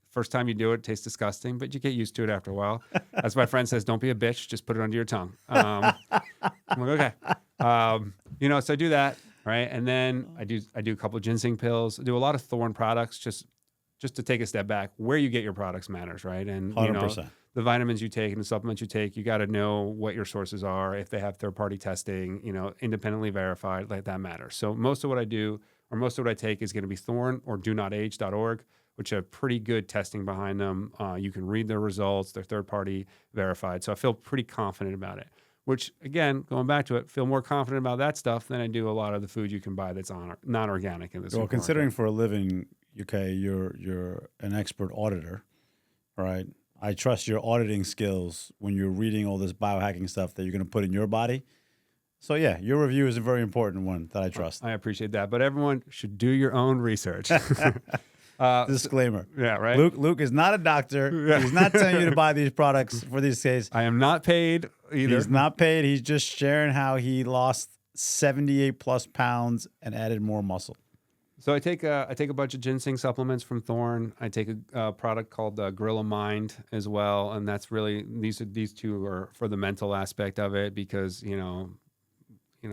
First time you do it, it tastes disgusting, but you get used to it after a while. That's why my friend says, "Don't be a bitch. Just put it under your tongue." I'm like, okay. So I do that, right? And then I do a couple of ginseng pills. I do a lot of thorn products just to take a step back. Where you get your products matters, right? And 100%. The vitamins you take and the supplements you take, you got to know what your sources are. If they have third-party testing, independently verified, like that matters. So most of what I do, or most of what I take, is going to be thorn or donotage.org, which have pretty good testing behind them. You can read their results. They're third-party verified. So I feel pretty confident about it, which, again, going back to it, feel more confident about that stuff than I do a lot of the food you can buy that's not organic in this. Well, considering for a living, okay, you're an expert auditor, right? I trust your auditing skills when you're reading all this biohacking stuff that you're going to put in your body. So yeah, your review is a very important one that I trust. I appreciate that, but everyone should do your own research. Disclaimer. Yeah, right. LuC is not a doctor. He's not telling you to buy these products for these cases. I am not paid either. He's not paid. He's just sharing how he lost 78 plus pounds and added more muscle. So I take a bunch of ginseng supplements from Thorn. I take a product called Gorilla Mind as well, and that's really these two are for the mental aspect of it because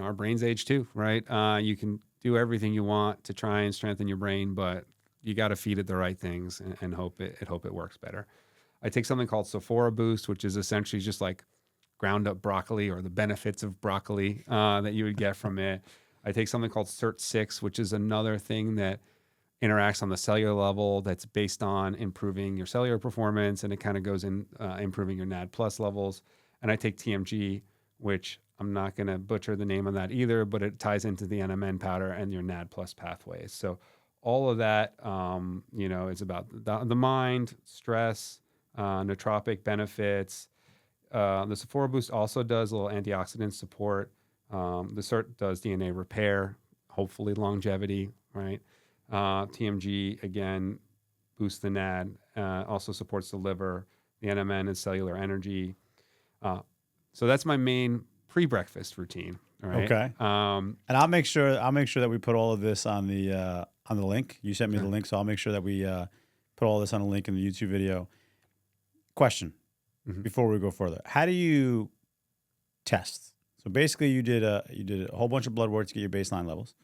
our brains age too, right? You can do everything you want to try and strengthen your brain, but you got to feed it the right things and hope it works better. I take something called Sephora Boost, which is essentially just like ground up broccoli or the benefits of broccoli that you would get from it. I take something called Cert6, which is another thing that interacts on the cellular level that's based on improving your cellular performance, and it kind of goes in improving your NAD plus levels. And I take TMG, which I'm not going to butcher the name on that either, but it ties into the NMN powder and your NAD plus pathways. So all of that, it's about the mind, stress, nootropic benefits. The Sephora Boost also does a little antioxidant support. The CERT does DNA repair, hopefully longevity, right? TMG, again, boosts the NAD, also supports the liver. The NMN is cellular energy. So that's my main pre-breakfast routine. All right. Okay. And I'll make sure that we put all of this on the link. You sent me the link, so I'll make sure that we put all this on a link in the YouTube video. Question before we go further: how do you test? So basically, you did a whole bunch of blood work to get your baseline levels,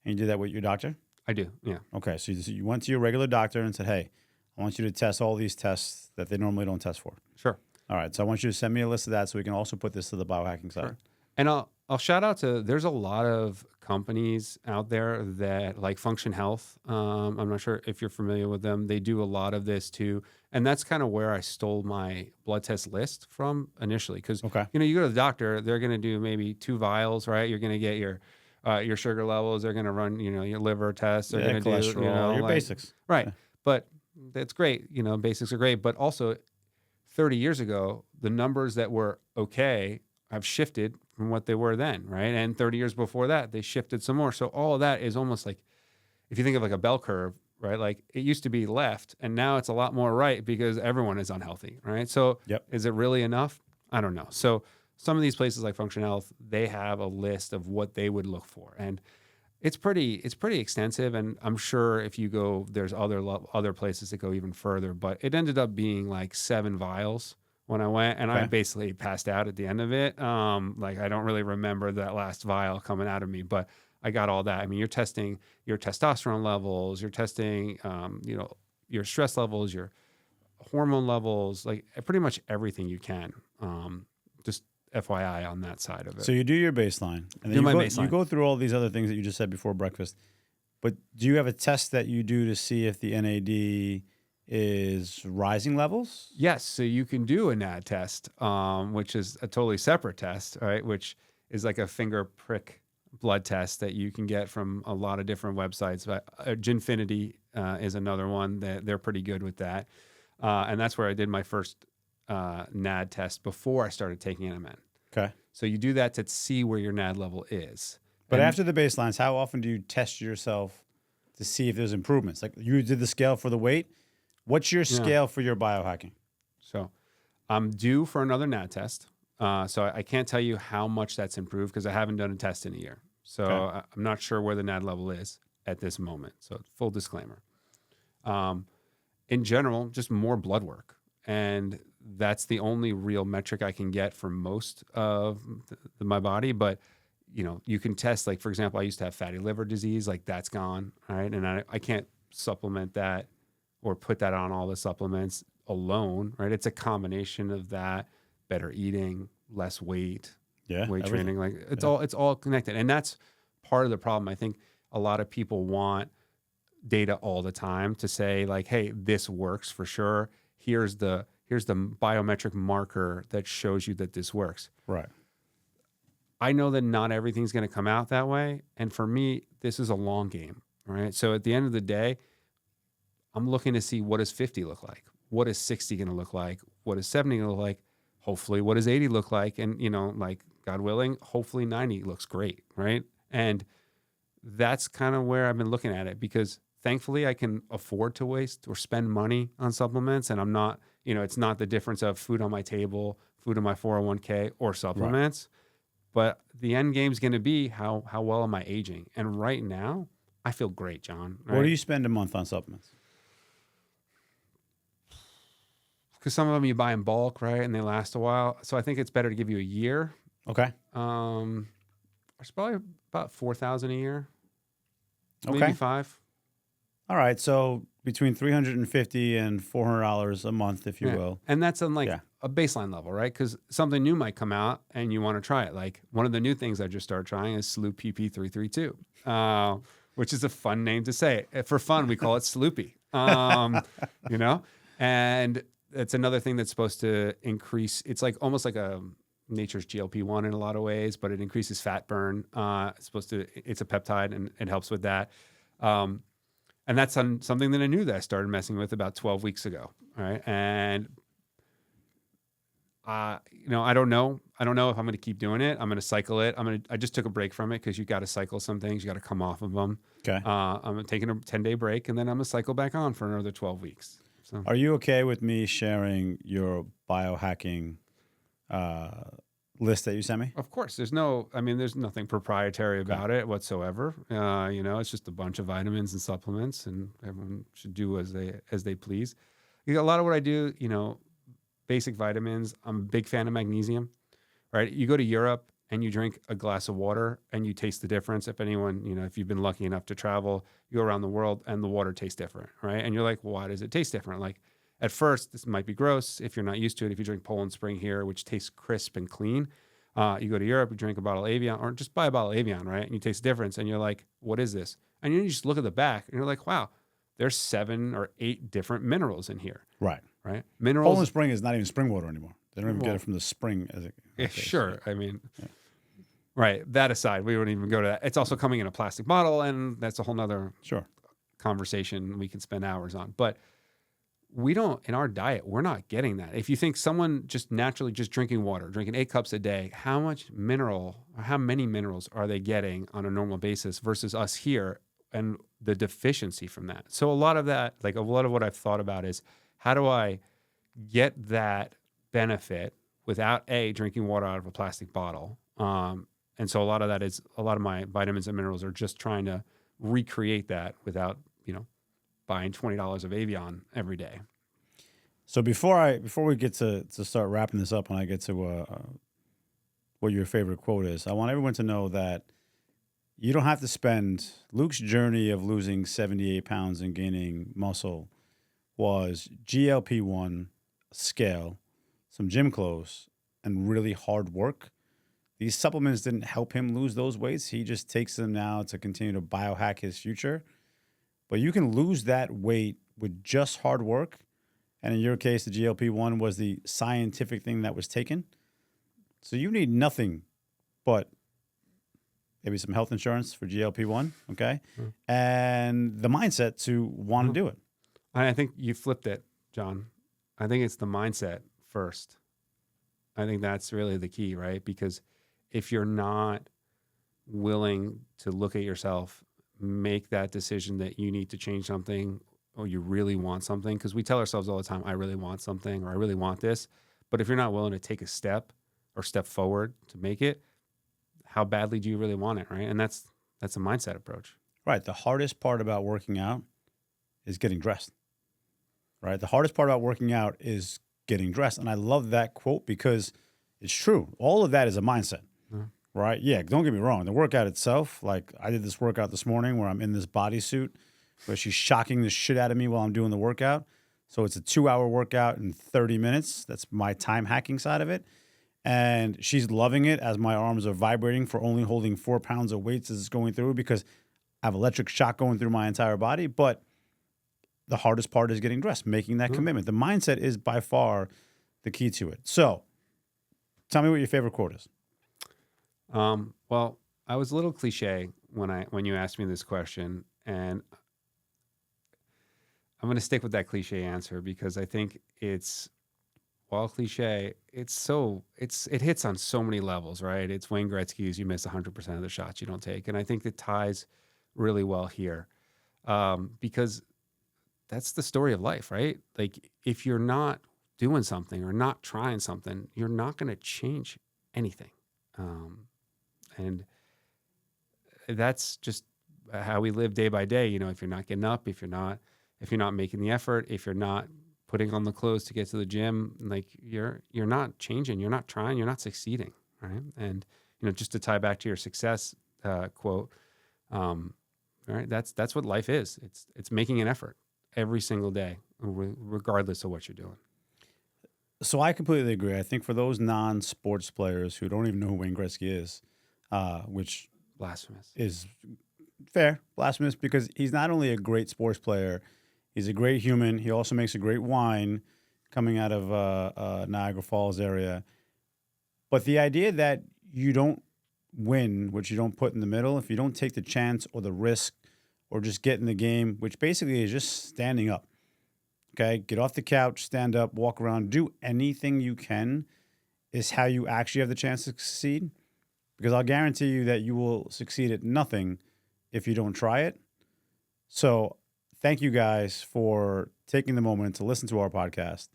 and you did that with your doctor. I do, yeah. Okay, so you went to your regular doctor and said, "Hey, I want you to test all these tests that they normally don't test for." Sure. All right, so I want you to send me a list of that so we can also put this to the biohacking side. Sure. And I'll shout out to, there's a lot of companies out there that like Function Health. I'm not sure if you're familiar with them. They do a lot of this too. And that's kind of where I stole my blood test list from initially. Because, you go to the doctor, they're going to do maybe 2 vials, right? You're going to get your sugar levels. They're going to run, your liver tests. They're going to do, your basics. Right. Yeah. But that's great. Basics are great. But also 30 years ago, the numbers that were okay have shifted from what they were then, right? And 30 years before that, they shifted some more. So all of that is almost like, if you think of like a bell curve, right? Like it used to be left, and now it's a lot more right because everyone is unhealthy, right? So Is it really enough? I don't know. So some of these places like Function Health, they have a list of what they would look for. And It's pretty extensive, and I'm sure if you go, there's other places that go even further. But it ended up being like 7 vials when I went, and I Okay. basically passed out at the end of it. Like I don't really remember that last vial coming out of me, but I got all that. I mean, you're testing your testosterone levels, you're testing, your stress levels, your hormone levels, like pretty much everything you can. Just FYI on that side of it. So you do your baseline, and then Do my you baseline. go through all these other things that you just said before breakfast. But do you have a test that you do to see if the NAD is rising levels? Yes, so you can do a NAD test, which is a totally separate test, right? Which is like a finger prick blood test that you can get from a lot of different websites. But Ginfinity is another one that they're pretty good with that, and that's where I did my first NAD test before I started taking NMN. Okay. So you do that to see where your NAD level is. But And- after the baselines, how often do you test yourself to see if there's improvements? Like you did the scale for the weight. What's your scale for your biohacking? So I'm due for another NAD test. So I can't tell you how much that's improved because I haven't done a test in a year. So Okay. I'm not sure where the NAD level is at this moment. So full disclaimer. In general, just more blood work. And that's the only real metric I can get for most of my body. But, you can test, like, for example, I used to have fatty liver disease, like that's gone, right? And I can't supplement that or put that on all the supplements alone, right? It's a combination of that, better eating, less weight, Yeah. weight everything. training. Like it's all connected. And that's part of the problem. I think a lot of people want data all the time to say like, hey, this works for sure. Here's the biometric marker that shows you that this works. Right. I know that not everything's going to come out that way. And for me, this is a long game, right? So at the end of the day, I'm looking to see what does 50 look like? What is 60 going to look like? What is 70 going to look like? Hopefully, what does 80 look like? And, like God willing, hopefully 90 looks great, right? And that's kind of where I've been looking at it because thankfully I can afford to waste or spend money on supplements. And I'm not, it's not the difference of food on my table, food in my 401k or supplements. But the end game is going to be how well am I aging? And right now, I feel great, John. Right? What do you spend a month on supplements? Because some of them you buy in bulk, right? And they last a while. So I think it's better to give you a year. Okay. It's probably about 4,000 a year. Okay. Maybe 5. All right. So between $350 and $400 a month, if you will. And that's on a baseline level, right? Because something new might come out and you want to try it. Like one of the new things I just started trying is LuC PP332, which is a fun name to say. For fun, we call it Sloopy, and it's another thing that's supposed to increase. It's like almost like a nature's GLP-1 in a lot of ways, but it increases fat burn. It's a peptide and it helps with that. And that's something that I knew that I started messing with about 12 weeks ago. Right. And, I don't know. I don't know if I'm going to keep doing it. I'm going to cycle it. I just took a break from it because you got to cycle some things. You got to come off of them. Okay. I'm taking a 10-day break and then I'm going to cycle back on for another 12 weeks. So Are you okay with me sharing your biohacking list that you sent me? of course, there's nothing proprietary about it whatsoever. It's just a bunch of vitamins and supplements and everyone should do as they please. A lot of what I do, basic vitamins. I'm a big fan of magnesium, right? You go to Europe and you drink a glass of water and you taste the difference. If anyone, if you've been lucky enough to travel, you go around the world and the water tastes different, right? And you're like, well, why does it taste different? Like at first, this might be gross if you're not used to it. If you drink Poland Spring here, which tastes crisp and clean, you go to Europe, you drink a bottle of Evian or just buy a bottle of Evian, right? And you taste the difference and you're like, what is this? And you just look at the back and you're like, wow, there's 7 or 8 different minerals in here. Right. Right. Minerals. Poland Spring is not even spring water anymore. They don't even get it from the spring. Sure. Right. That aside, we wouldn't even go to that. It's also coming in a plastic bottle, and that's a whole nother conversation we can spend hours on. But we don't, in our diet, we're not getting that. If you think someone just naturally just drinking water, drinking 8 cups a day, how many minerals are they getting on a normal basis versus us here and the deficiency from that? So a lot of that, like a lot of what I've thought about is how do I get that benefit without drinking water out of a plastic bottle, And so a lot of my vitamins and minerals are just trying to recreate that without, buying $20 of Avion every day. So before we get to start wrapping this up, and I get to what your favorite quote is, I want everyone to know that you don't have to spend LuC's journey of losing 78 pounds and gaining muscle was GLP-1, scale, some gym clothes, and really hard work. These supplements didn't help him lose those weights. He just takes them now to continue to biohack his future. But you can lose that weight with just hard work. And in your case, the GLP-1 was the scientific thing that was taken. So you need nothing but maybe some health insurance for GLP-1, okay? And the mindset to want to do it. I think you flipped it, John. I think it's the mindset first. I think that's really the key, right? Because if you're not willing to look at yourself, make that decision that you need to change something or you really want something, because we tell ourselves all the time, I really want something or I really want this. But if you're not willing to take a step or step forward to make it, how badly do you really want it, right? And that's a mindset approach. Right. The hardest part about working out is getting dressed. Right. The hardest part about working out is getting dressed. And I love that quote because it's true. All of that is a mindset. Right. Yeah. Don't get me wrong. The workout itself, like I did this workout this morning where I'm in this bodysuit where she's shocking the shit out of me while I'm doing the workout. So it's a 2-hour workout in 30 minutes. That's my time hacking side of it. And she's loving it as my arms are vibrating for only holding 4 pounds of weights as it's going through because I have electric shock going through my entire body. But the hardest part is getting dressed, making that commitment. The mindset is by far the key to it. So tell me what your favorite quote is. Well, I was a little cliche when you asked me this question, and I'm going to stick with that cliche answer because I think while cliche, it hits on so many levels, right? It's Wayne Gretzky's, you miss 100% of the shots you don't take. And I think it ties really well here, because that's the story of life, right? Like if you're not doing something or not trying something, you're not going to change anything. And that's just how we live day by day. If you're not getting up, if you're not making the effort, if you're not putting on the clothes to get to the gym, like you're not changing, you're not trying, you're not succeeding, right? And just to tie back to your success quote, right? That's what life is. It's making an effort every single day, regardless of what you're doing. So I completely agree. I think for those non-sports players who don't even know who Wayne Gretzky is, which blasphemous is fair, blasphemous, because he's not only a great sports player, he's a great human. He also makes a great wine coming out of Niagara Falls area. But the idea that you don't win, which you don't put in the middle, if you don't take the chance or the risk or just get in the game, which basically is just standing up. Okay, get off the couch, stand up, walk around, do anything you can is how you actually have the chance to succeed. Because I'll guarantee you that you will succeed at nothing if you don't try it. So thank you guys for taking the moment to listen to our podcast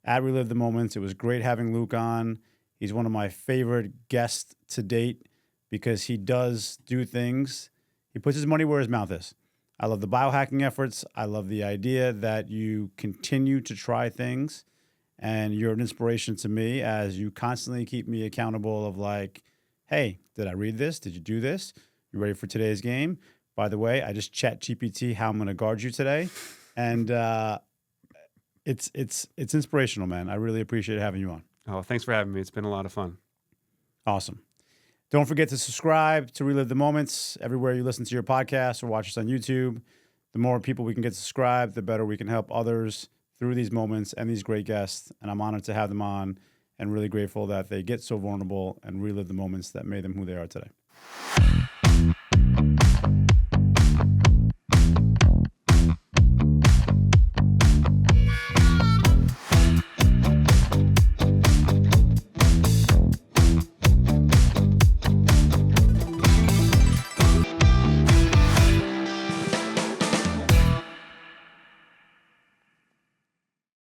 at Relive the Moments. It was great having LuC on. He's one of my favorite guests to date because he does do things. He puts his money where his mouth is. I love the biohacking efforts. I love the idea that you continue to try things, and you're an inspiration to me as you constantly keep me accountable of like, hey, did I read this? Did you do this? You ready for today's game? By the way, I just chat GPT how I'm going to guard you today. And it's inspirational, man. I really appreciate having you on. Oh, thanks for having me. It's been a lot of fun. Awesome. Don't forget to subscribe to Relive the Moments everywhere you listen to your podcast or watch us on YouTube. The more people we can get subscribed, the better we can help others through these moments and these great guests. And I'm honored to have them on and really grateful that they get so vulnerable and relive the moments that made them who they are today.